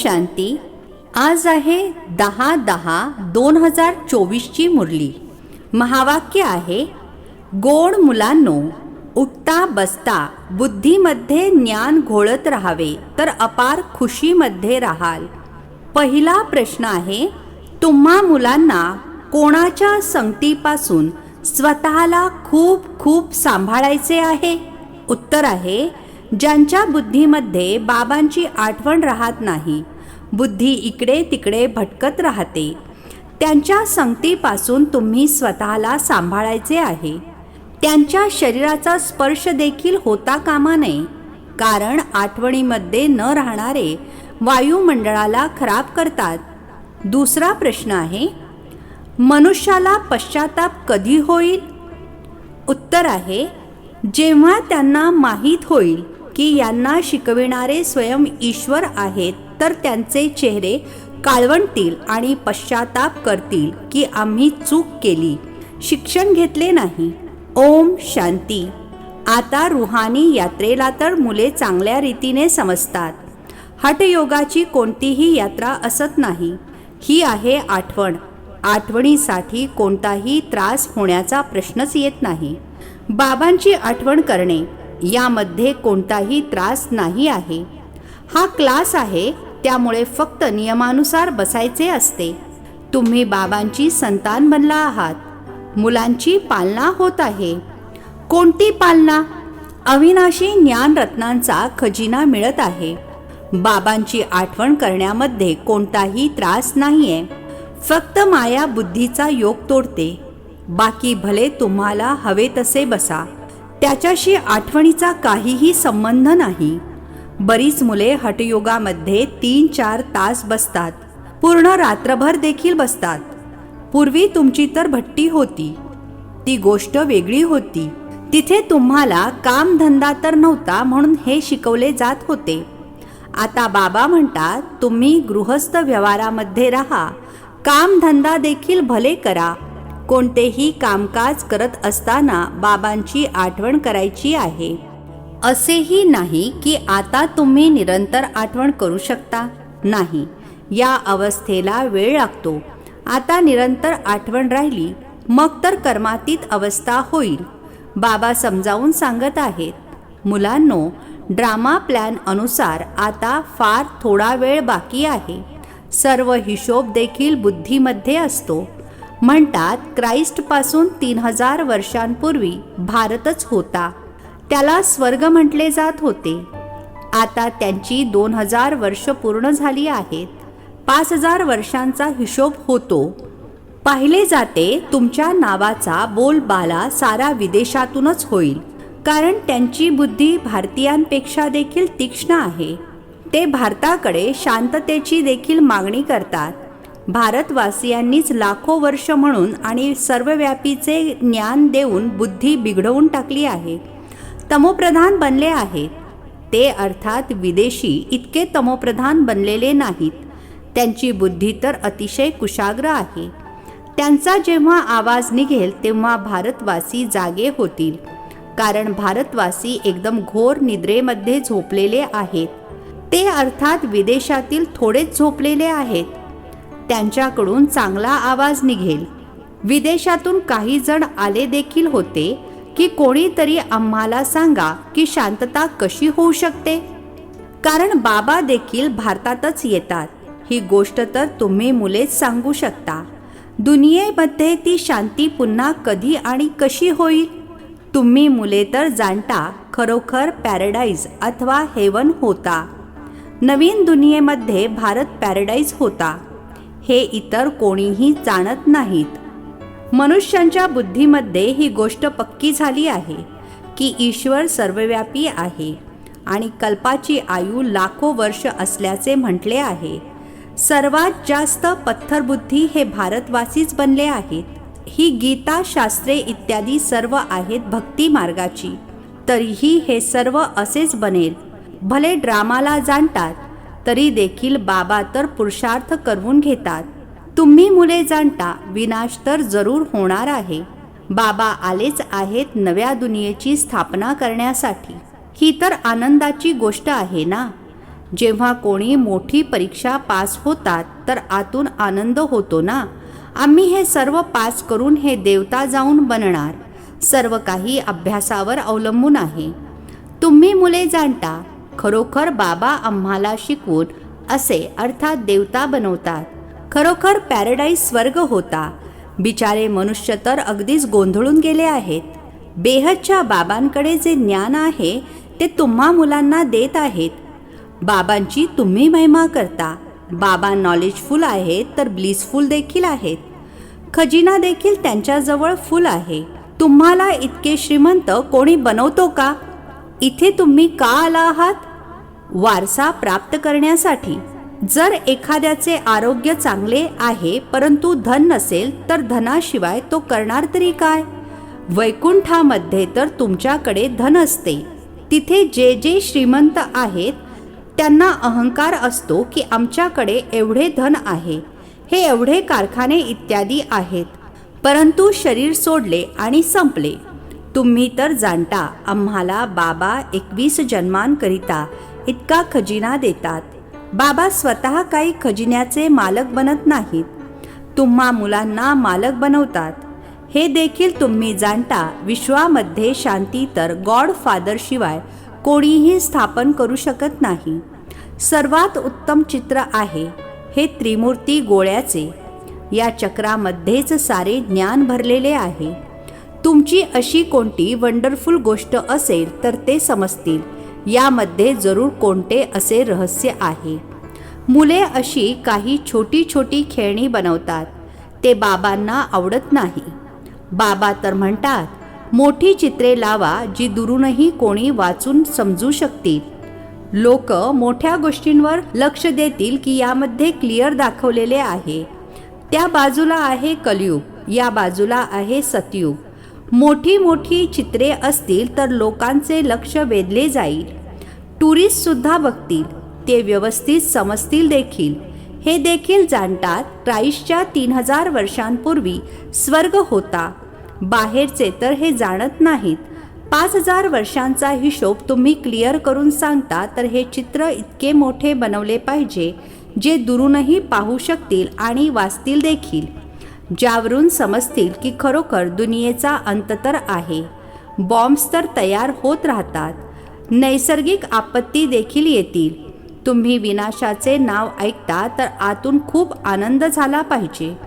शांती. आज आहे 10/10/2024 मुरली. महावाक्य आहे, गोड मुलांनो, उठता बसता बुद्धीमध्ये ज्ञान घोळत राहावे तर अपार खुशीमध्ये राहाल. पहिला प्रश्न आहे, तुम्हा मुलांना कोणाच्या संगतीपासून स्वतःला खूप खूप सांभाळायचे आहे? उत्तर आहे, ज्यांच्या बुद्धीमध्ये बाबांची आठवण राहत नाही, बुद्धी इकडे तिकडे भटकत राहते, त्यांच्या संगतीपासून तुम्ही स्वतःला सांभाळायचे आहे. त्यांच्या शरीराचा स्पर्श देखील होता कामा नये, कारण आठवणीमध्ये न राहणारे वायुमंडळाला खराब करतात. दुसरा प्रश्न आहे, मनुष्याला पश्चाताप कधी होईल? उत्तर आहे, जेव्हा त्यांना माहीत होईल की यांना शिकविणारे स्वयं ईश्वर आहेत, तर त्यांचे चेहरे काळवंटतील आणि पश्चाताप करतील की आम्ही चूक केली, शिक्षण घेतले नाही. ओम शांती. आता रुहानी यात्रेला तर मुले चांगल्या रीतीने समजतात. हठयोगाची कोणतीही यात्रा असत नाही. ही आहे आठवण. आठवणीसाठी कोणताही त्रास होण्याचा प्रश्नच येत नाही. बाबांची आठवण करणे यामध्ये कोणताही त्रास नाही आहे. हा क्लास आहे, त्यामुळे फक्त नियमानुसार बसायचे असते. तुम्ही बाबांची संतान बनला आहात. मुलांची पालना होत आहे. कोणती पालना? अविनाशी ज्ञान रत्नांचा खजिना मिळत आहे. बाबांची आठवण करण्यामध्ये कोणताही त्रास नाहीये. फक्त माया बुद्धीचा योग तोडते. बाकी भले तुम्हाला हवे तसे बसा, त्याच्याशी आठवणीचा काहीही संबंध नाही. बरीच मुले हठयोगामध्ये 3-4 तास बसतात, पूर्ण रात्रभर देखील बसतात. पूर्वी तुमची तर भट्टी होती, ती गोष्ट वेगळी होती. तिथे तुम्हाला कामधंदा तर नव्हता, म्हणून हे शिकवले जात होते. आता बाबा म्हणतात, तुम्ही गृहस्थ व्यवहारामध्ये राहा, कामधंदा देखील भले करा. कोणतेही कामकाज करत असताना बाबांची आठवण करायची आहे. असेही नाही की आता तुम्ही निरंतर आठवण करू शकता. नाही, या अवस्थेला वेळ लागतो. आता निरंतर आठवण राहिली मग तर कर्मातीत अवस्था होईल. बाबा समजावून सांगत आहेत, मुलांनो, ड्रामा प्लॅन अनुसार आता फार थोडा वेळ बाकी आहे. सर्व हिशोब देखील बुद्धीमध्ये असतो. म्हणतात, क्राइस्टपासून 3000 वर्षांपूर्वी भारतच होता. त्याला स्वर्ग म्हटले जात होते. आता त्यांची 2000 वर्ष पूर्ण झाली आहेत. 5000 वर्षांचा हिशोब होतो. पाहिले जाते तुमच्या नावाचा बोलबाला सारा विदेशातूनच होईल, कारण त्यांची बुद्धी भारतीयांपेक्षा देखील तीक्ष्ण आहे. ते भारताकडे शांततेची देखील मागणी करतात. भारतवासियांनीच लाखो वर्ष म्हणून आणि सर्वव्यापीचे ज्ञान देऊन बुद्धी बिघडवून टाकली आहे. तमोप्रधान बनले आहेत. ते अर्थात विदेशी इतके तमोप्रधान बनलेले नाहीत. त्यांची बुद्धी तर अतिशय कुशाग्र आहे. त्यांचा जेव्हा आवाज निघेल तेव्हा भारतवासी जागे होतील, कारण भारतवासी एकदम घोर निद्रेमध्ये झोपलेले आहेत. ते अर्थात विदेशातील थोडेच झोपलेले आहेत. त्यांच्याकडून चांगला आवाज निघेल. विदेशातून काही जण आले देखील होते की कोणीतरी आम्हाला सांगा की शांतता कशी होऊ शकते, कारण बाबा देखील भारतातच येतात. ही गोष्ट तर तुम्ही मुलेच सांगू शकता. दुनियेमध्ये ती शांती पुन्हा कधी आणि कशी होईल? तुम्ही मुले तर जाणता खरोखर पॅराडाईज अथवा हेवन होता. नवीन दुनियेमध्ये भारत पॅराडाईज होता. हे इतर कोणीही जाणत नाहीत. मनुष्यांच्या बुद्धीमध्ये ही गोष्ट पक्की झाली आहे की ईश्वर सर्वव्यापी आहे आणि कल्पाची आयु लाखो वर्ष असल्याचे म्हटले आहे. सर्वात जास्त पत्थरबुद्धी हे भारतवासीच बनले आहेत. ही गीता, शास्त्रे इत्यादी सर्व आहेत भक्ती मार्गाची. तरीही हे सर्व असेच बनेल. भले ड्रामाला जाणतात तरी देखील बाबा तर पुरुषार्थ करवून घेतात. तुम्ही मुले जाणता विनाश तर जरूर होणार आहे. बाबा आलेच आहेत नव्या दुनियेची स्थापना करण्यासाठी. ही तर आनंदाची गोष्ट आहे ना. जेव्हा कोणी मोठी परीक्षा पास होतात तर आतून आनंद होतो ना. आम्ही हे सर्व पास करून हे देवता जाऊन बनणार. सर्व काही अभ्यासावर अवलंबून आहे. तुम्ही मुले जाणता, खरोखर बाबा आम्हाला शिकवून असे अर्थात देवता बनवतात. खरोखर पॅराडाईज स्वर्ग होता. बिचारे मनुष्य तर अगदीच गोंधळून गेले आहेत. बेहदच्या बाबांकडे जे ज्ञान आहे ते तुम्हा मुलांना देत आहेत. बाबांची तुम्ही महिमा करता. बाबा नॉलेजफुल आहेत तर ब्लिसफुल देखील आहेत. खजिना देखील त्यांच्याजवळ फुल आहे. तुम्हाला इतके श्रीमंत कोणी बनवतो का? इथे तुम्ही का आला आहात? वारसा प्राप्त करण्यासाठी. जर एखाद्याचे आरोग्य चांगले आहे परंतु धन नसेल तर धनाशिवाय तो करणार तरी काय? वैकुंठामध्ये तर तुमच्याकडे धन असते. तिथे जे जे श्रीमंत आहेत त्यांना अहंकार असतो की आमच्याकडे एवढे धन आहे, हे एवढे कारखाने इत्यादी आहेत. परंतु शरीर सोडले आणि संपले. तुम्ही तर जाणता, आम्हाला बाबा 21 जन्मांकरिता इतका खजिना देतात. बाबा स्वतः काही खजिन्याचे मालक बनत नाहीत. तुम्हा मुलांना मालक बनवतात. हे देखील तुम्ही जाणता. विश्वामध्ये शांती तर गॉड फादर शिवाय कोणीही स्थापन करू शकत नाही. सर्वात उत्तम चित्र आहे हे त्रिमूर्ती गोळ्याचे. या चक्रामध्येच सारे ज्ञान भरलेले आहे. तुमची अशी कोणती वंडरफुल गोष्ट असेल तर ते समजतील. यामध्ये जरूर कोणते असे रहस्य आहे. मुले अशी काही छोटी छोटी खेळणी बनवतात. ते बाबांना आवडत नाही. बाबा तर म्हणतात, मोठी चित्रे लावा जी दुरूनही कोणी वाचून समजू शकतील. लोक मोठ्या गोष्टींवर लक्ष देतील की यामध्ये क्लिअर दाखवलेले आहे. त्या बाजूला आहे कलयुग, या बाजूला आहे सतयुग. मोठी मोठी चित्रे असतील तर लोकांचे लक्ष वेधले जाईल. टुरिस्ट सुद्धा बघतील. ते व्यवस्थित समजतील देखील. हे देखील जाणतात क्राइस्टच्या 3000 वर्षांपूर्वी स्वर्ग होता. बाहेरचे तर हे जाणत नाहीत. 5000 वर्षांचा हिशोब तुम्ही क्लिअर करून सांगता तर हे चित्र इतके मोठे बनवले पाहिजे जे दुरूनही पाहू शकतील आणि वाचतील देखील. ज्यावरून समजतील की खरोखर दुनियेचा अंत तर आहे. बॉम्ब्स तर तयार होत राहतात. नैसर्गिक आपत्ती देखील येतील. तुम्ही विनाशाचे नाव ऐकता तर आतून खूप आनंद झाला पाहिजे.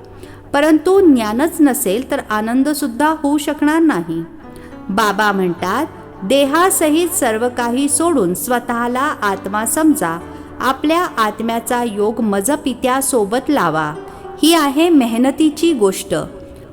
परंतु ज्ञानच नसेल तर आनंदसुद्धा होऊ शकणार नाही. बाबा म्हणतात, देहासहित सर्व काही सोडून स्वतःला आत्मा समजा. आपल्या आत्म्याचा योग मजपित्यासोबत लावा. ही आहे मेहनतीची गोष्ट.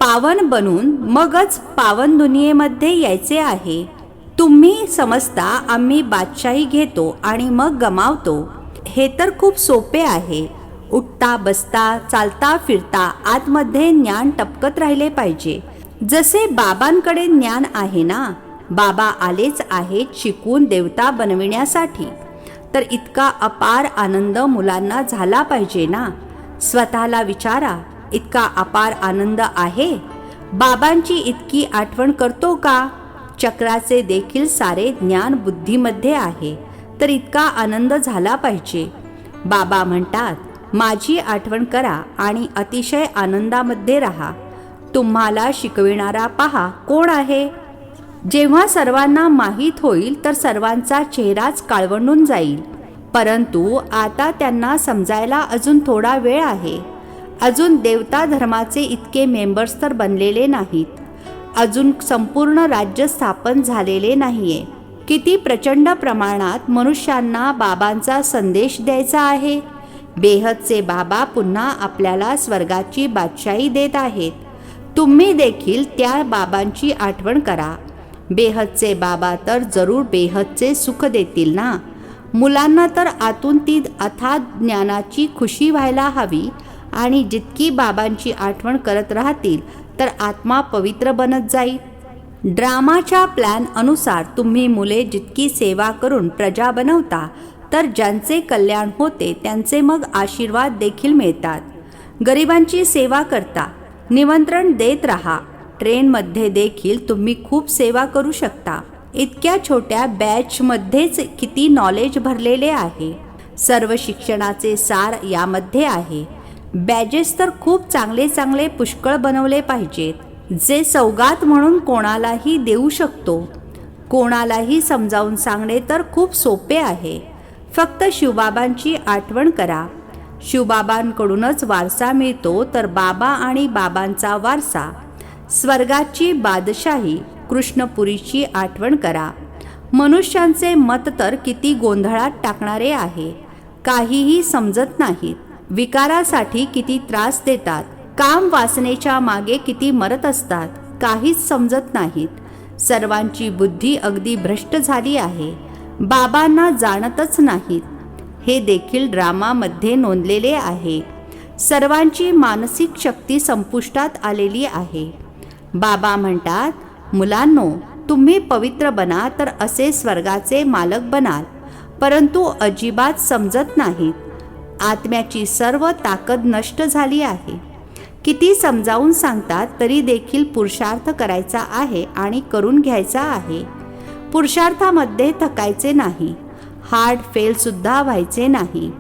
पावन बनून मगच पावन दुनियेमध्ये यायचे आहे. तुम्ही समजता आम्ही बादशाही घेतो आणि मग गमावतो. हे तर खूप सोपे आहे. उठता बसता चालता फिरता आतमध्ये ज्ञान टपकत राहिले पाहिजे. जसे बाबांकडे ज्ञान आहे ना. बाबा आलेच आहेत शिकवून देवता बनविण्यासाठी. तर इतका अपार आनंद मुलांना झाला पाहिजे ना. स्वतःला विचारा, इतका अपार आनंद आहे? बाबांची इतकी आठवण करतो का? चक्राचे देखील सारे ज्ञान बुद्धीमध्ये आहे. तर इतका आनंद झाला पाहिजे. बाबा म्हणतात, माझी आठवण करा आणि अतिशय आनंदामध्ये राहा. तुम्हाला शिकविणारा पहा कोण आहे. जेव्हा सर्वांना माहीत होईल तर सर्वांचा चेहराच काळवंडून जाईल. परंतु आता त्यांना समजायला अजून थोडा वेळ आहे. अजून देवता धर्माचे इतके मेंबर्स तर बनलेले नाहीत. अजून संपूर्ण राज्य स्थापन झालेले नाहीये. किती प्रचंड प्रमाणात मनुष्यांना बाबांचा संदेश द्यायचा आहे. बेहदचे बाबा पुन्हा आपल्याला स्वर्गाची बादशाही देत आहेत. तुम्ही देखील त्या बाबांची आठवण करा. बेहदचे बाबा तर जरूर बेहदचे सुख देतील ना. मुलांना तर आतून ती अथाथ ज्ञानाची खुशी व्हायला हवी. आणि जितकी बाबांची आठवण करत राहतील तर आत्मा पवित्र बनत जाईल. ड्रामाच्या प्लॅन अनुसार तुम्ही मुले जितकी सेवा करून प्रजा बनवता तर ज्यांचे कल्याण होते त्यांचे मग आशीर्वाद देखील मिळतात. गरिबांची सेवा करता. निमंत्रण देत राहा. ट्रेनमध्ये देखील तुम्ही खूप सेवा करू शकता. इतक्या छोट्या बॅचमध्येच किती नॉलेज भरलेले आहे. सर्व शिक्षणाचे सार यामध्ये आहे. बॅजेस तर खूप चांगले चांगले पुष्कळ बनवले पाहिजेत, जे सौगात म्हणून कोणालाही देऊ शकतो. कोणालाही समजावून सांगणे तर खूप सोपे आहे. फक्त शिवबाबांची आठवण करा. शिवबाबांकडूनच वारसा मिळतो, तर बाबा आणि बाबांचा वारसा, स्वर्गाची बादशाही, कृष्णपुरीची आठवण करा. मनुष्यांचे मत तर किती गोंधळात टाकणारे आहे. काहीही समजत नाहीत. विकारासाठी किती त्रास देतात. काम वासनेच्या मागे किती मरत असतात. काहीच समजत नाहीत. सर्वांची बुद्धी अगदी भ्रष्ट झाली आहे. बाबांना जाणतच नाहीत. हे देखील ड्रामामध्ये नोंदलेले आहे. सर्वांची मानसिक शक्ती संपुष्टात आलेली आहे. बाबा म्हणतात, मुलांनो, तुम्ही पवित्र बना तर असे स्वर्गाचे मालक बनाल. परंतु अजिबात समजत नाहीत. आत्म्याची सर्व ताकद नष्ट झाली आहे. किती समजावून सांगतात तरी देखील पुरुषार्थ करायचा आहे आणि करून घ्यायचा आहे. पुरुषार्थामध्ये थकायचे नाही. हार्ट फेल सुद्धा व्हायचे नाही.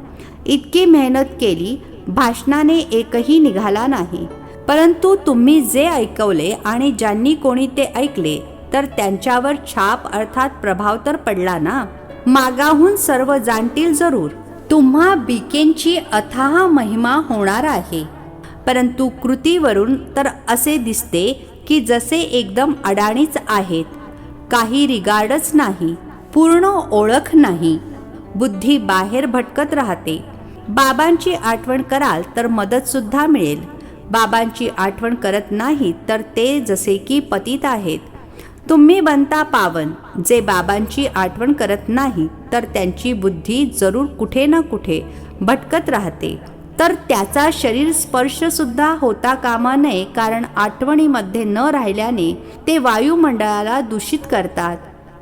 इतकी मेहनत केली, भाषणाने एकही निघाला नाही. परंतु तुम्ही जे ऐकवले आणि ज्यांनी कोणी ते ऐकले, तर त्यांच्यावर छाप अर्थात प्रभाव तर पडला ना. मागाहून सर्व जाणतील जरूर. तुम्हा बीकेंची अथाह महिमा होणार आहे. परंतु कृतीवरून तर असे दिसते की जसे एकदम अडाणीच आहेत. काही रिगार्डच नाही. पूर्ण ओळख नाही. बुद्धी बाहेर भटकत राहते. बाबांची आठवण कराल तर मदत सुद्धा मिळेल. बाबांची आठवण करत नाहीत तर ते जसे की पतित आहेत. तुम्ही बनता पावन. जे बाबांची आठवण करत नाही तर त्यांची बुद्धी जरूर कुठे ना कुठे भटकत राहते. तर त्याचा शरीर स्पर्श सुद्धा होता कामा नये, कारण आठवणीमध्ये न राहिल्याने ते वायुमंडळाला दूषित करतात.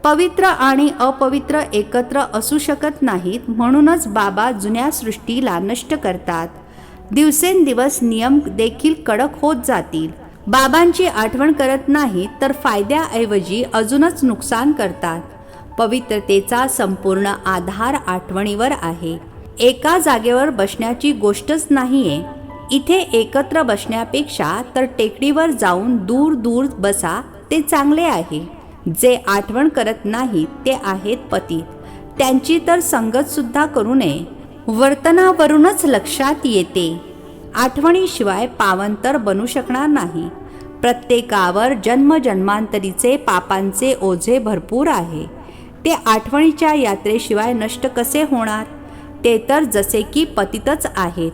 पवित्र आणि अपवित्र एकत्र असू शकत नाहीत. म्हणूनच बाबा जुन्या सृष्टीला नष्ट करतात. दिवसेंदिवस नियम देखील कडक होत जातील. बाबांची आठवण करत नाहीत तर फायद्याऐवजी अजूनच नुकसान करतात. पवित्रतेचा संपूर्ण आधार आठवणीवर आहे. एका जागेवर बसण्याची गोष्टच नाहीये. इथे एकत्र बसण्यापेक्षा तर टेकडीवर जाऊन दूर दूर बसा, ते चांगले आहे. जे आठवण करत नाहीत ते आहेत पतित. त्यांची तर संगत सुद्धा करू नये. वर्तनावरूनच लक्षात येते. आठवणीशिवाय पावन तर बनू शकणार नाही. प्रत्येकावर जन्मजन्मांतरीचे पापांचे ओझे भरपूर आहे. ते आठवणीच्या यात्रेशिवाय नष्ट कसे होणार. ते तर जसे की पतितच आहेत.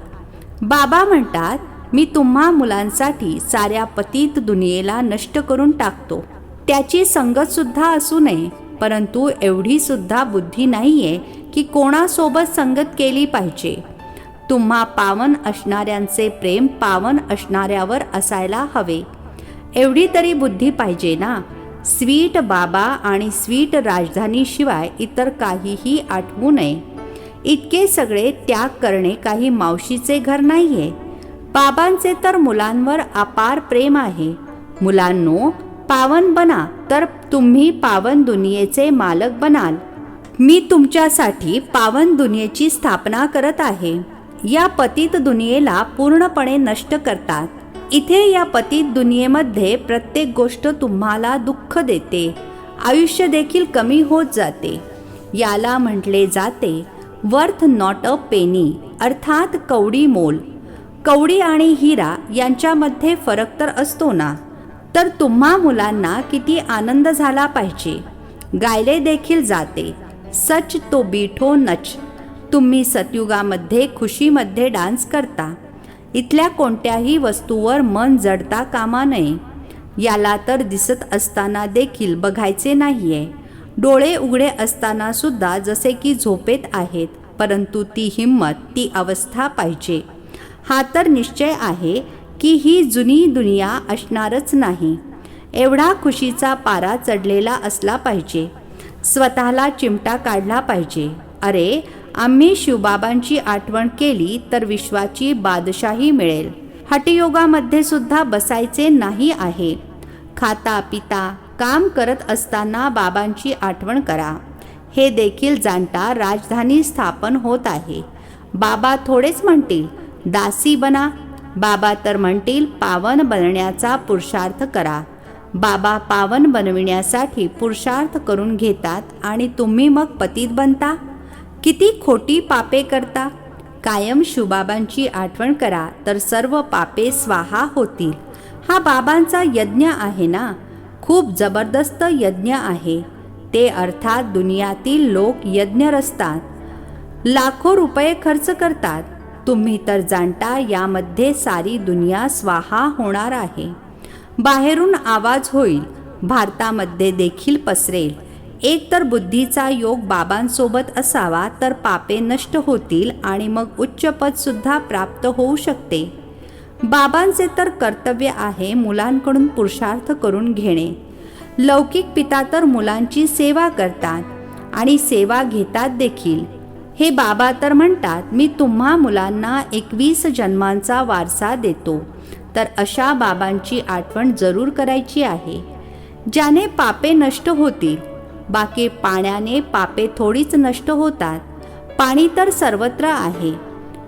बाबा म्हणतात, मी तुम्हा मुलांसाठी साऱ्या पतित दुनियेला नष्ट करून टाकतो. त्याची संगत सुद्धा असू नये. परंतु एवढी सुद्धा बुद्धी नाहीये की कोणासोबत संगत केली पाहिजे. तुम्हा पावन असणाऱ्यांचे प्रेम पावन असणाऱ्यावर असायला हवे. एवढी तरी बुद्धी पाहिजे ना. स्वीट बाबा आणि स्वीट राजधानीशिवाय इतर काहीही आठवू नये. इतके सगळे त्याग करणे काही मावशीचे घर नाहीये. बाबांचे तर मुलांवर अपार प्रेम आहे. मुलांनो, पावन बना तर तुम्ही पावन दुनियेचे मालक बनाल. मी तुमच्यासाठी पावन दुनियेची स्थापना करत आहे. या पतित दुनियेला पूर्णपणे नष्ट करतात. इथे या पतित दुनियेमध्ये प्रत्येक गोष्ट तुम्हाला दुःख देते. आयुष्य देखील कमी होत जाते. याला म्हटले जाते वर्थ नॉट अ पेनी, अर्थात कवडी मोल. कवडी आणि हिरा यांच्यामध्ये फरक तर असतो ना. तर तुम्हा मुलांना किती आनंद झाला पाहिजे. गायले देखील जाते, सच तो बीठो नच. तुम्ही सतयुगामध्ये खुशीमध्ये डान्स करता. इथल्या कोणत्याही वस्तूवर मन जडता कामा नये. याला तर दिसत असताना देखील बघायचे नाहीये. डोळे उघडे असताना सुद्धा जसे की झोपेत आहेत. परंतु ती हिंमत, ती अवस्था पाहिजे. हा तर निश्चय आहे की ही जुनी दुनिया असणारच नाही. एवढा खुशीचा पारा चढलेला असला पाहिजे. स्वतःला चिमटा काढला पाहिजे. अरे, आम्ही शिवबाबांची आठवण केली तर विश्वाची बादशाही मिळेल. हठयोगामध्ये सुद्धा बसायचे नाही आहे. खाता पिता काम करत असताना बाबांची आठवण करा. हे देखील जाणता राजधानी स्थापन होत आहे. बाबा थोडेच म्हणतील दासी बना, बाबा तर म्हणतील पावन बनण्याचा पुरुषार्थ करा. बाबा पावन बनविण्यासाठी पुरुषार्थ करून घेतात आणि तुम्ही मग पतित बनता. किती खोटी पापे करता. कायम शिवबाबांची आठवण करा तर सर्व पापे स्वाहा होतील. हा बाबांचा यज्ञ आहे ना, खूप जबरदस्त यज्ञ आहे. ते अर्थात दुनियातील लोक यज्ञ रचतात, लाखो रुपये खर्च करतात. तुम्ही तर जाणता यामध्ये सारी दुनिया स्वाहा होणार आहे. बाहेरून आवाज होईल, भारतामध्ये देखील पसरेल. एक तर बुद्धीचा योग बाबांसोबत असावा तर पापे नष्ट होतील आणि मग उच्च पद सुद्धा प्राप्त होऊ शकते. बाबांचे तर कर्तव्य आहे मुलांकडून पुरुषार्थ करून घेणे. लौकिक पिता तर मुलांची सेवा करतात आणि सेवा घेतात देखील. हे बाबा तर म्हणतात मी तुम्हा मुलांना 21 जन्मांचा वारसा देतो. तर अशा बाबांची आठवण जरूर करायची आहे, ज्याने पापे नष्ट होतील. बाकी पाण्याने पापे थोडीच नष्ट होतात. पाणी तर सर्वत्र आहे.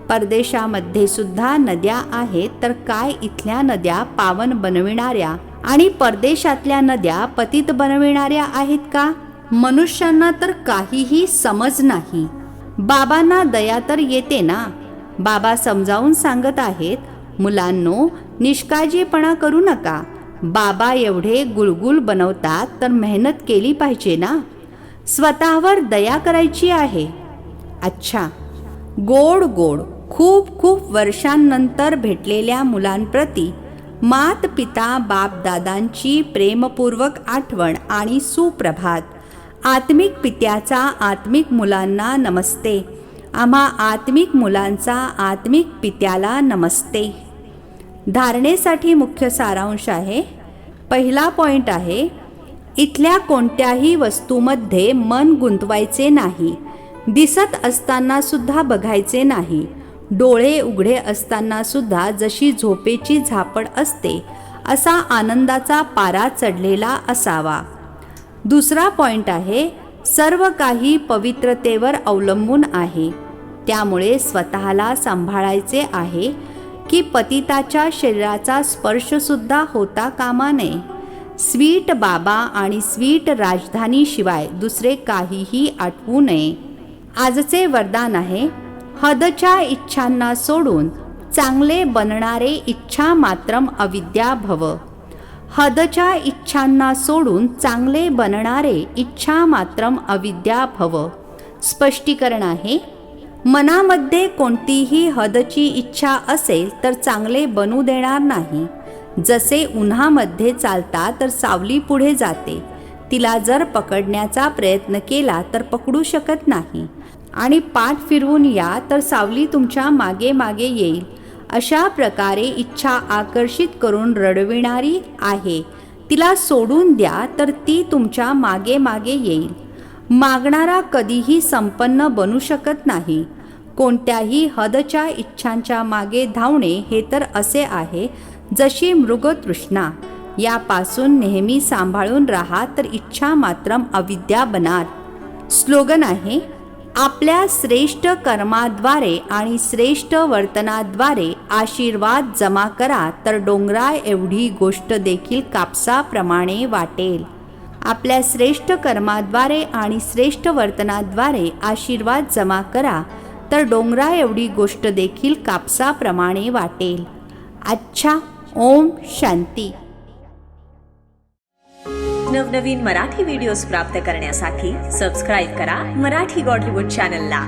परदेशामध्ये सुद्धा नद्या आहेत, तर काय इथल्या नद्या पावन बनविणाऱ्या आणि परदेशातल्या नद्या पतित बनविणाऱ्या आहेत का? मनुष्यांना तर काहीही समज नाही. बाबांना दया तर येते ना. बाबा समजावून सांगत आहेत, मुलांनो निष्काळजीपणा करू नका. बाबा एवढे गुलगुल बनवतात तर मेहनत केली पाहिजे ना. स्वतःवर दया करायची आहे. अच्छा, गोड गोड खूप खूप वर्षांनंतर भेटलेल्या मुलांप्रती मात पिता बाप दादांची प्रेमपूर्वक आठवण आणि सुप्रभात. आत्मिक पित्याचा आत्मिक मुलांना नमस्ते. आम्हा आत्मिक मुलांचा आत्मिक पित्याला नमस्ते. धारणेसाठी मुख्य सारांश आहे. पहिला पॉइंट आहे, इथल्या कोणत्याही वस्तूमध्ये मन गुंतवायचे नाही. दिसत असताना सुद्धा बघायचे नाही. डोळे उघडे असताना सुद्धा जशी झोपेची झापड असते असा आनंदाचा पारा चढलेला असावा. दुसरा पॉइंट आहे, सर्व काही पवित्रतेवर अवलंबून आहे. त्यामुळे स्वतःला सांभाळायचे आहे की पतिताच्या शरीराचा स्पर्श सुद्धा होता कामा नये. स्वीट बाबा आणि स्वीट राजधानी शिवाय दुसरे काहीही आठवू नये. आजचे वरदान आहे, हदच्या इच्छांना सोडून चांगले बनणारे इच्छा मात्रम अविद्या भव. हदच्या इच्छांना सोडून चांगले बनणारे इच्छा मात्रम अविद्या भव. स्पष्टीकरण आहे, मनामध्ये कोणतीही हदची इच्छा असेल तर चांगले बनू देणार नाही. जसे उन्हामध्ये चालता तर सावली पुढे जाते. तिला जर पकडण्याचा प्रयत्न केला तर पकडू शकत नाही आणि पाठ फिरवून या तर सावली तुमच्या मागे मागे येईल. अशा प्रकारे इच्छा आकर्षित करून रडविणारी आहे. तिला सोडून द्या तर ती तुमच्या मागे मागे येईल. मागणारा कधीही संपन्न बनू शकत नाही. कोणत्याही हदच्या इच्छांच्या मागे धावणे हे तर असे आहे जशी मृगतृष्णा. यापासून नेहमी सांभाळून राहा तर इच्छा मात्रम अविद्या बनार. स्लोगन आहे, आपल्या श्रेष्ठ कर्माद्वारे आणि श्रेष्ठ वर्तनाद्वारे आशीर्वाद जमा करा तर डोंगरा एवढी गोष्ट देखील कापसाप्रमाणे वाटेल. आपल्या श्रेष्ठ कर्माद्वारे आणि श्रेष्ठ वर्तनाद्वारे आशीर्वाद जमा करा तर डोंगरा एवढी गोष्ट देखील कापसाप्रमाणे वाटेल. अच्छा, ओम शांती. नवनवीन मराठी व्हिडिओज प्राप्त करण्यासाठी सबस्क्राईब करा मराठी गॉड रिपोर्ट चॅनलला.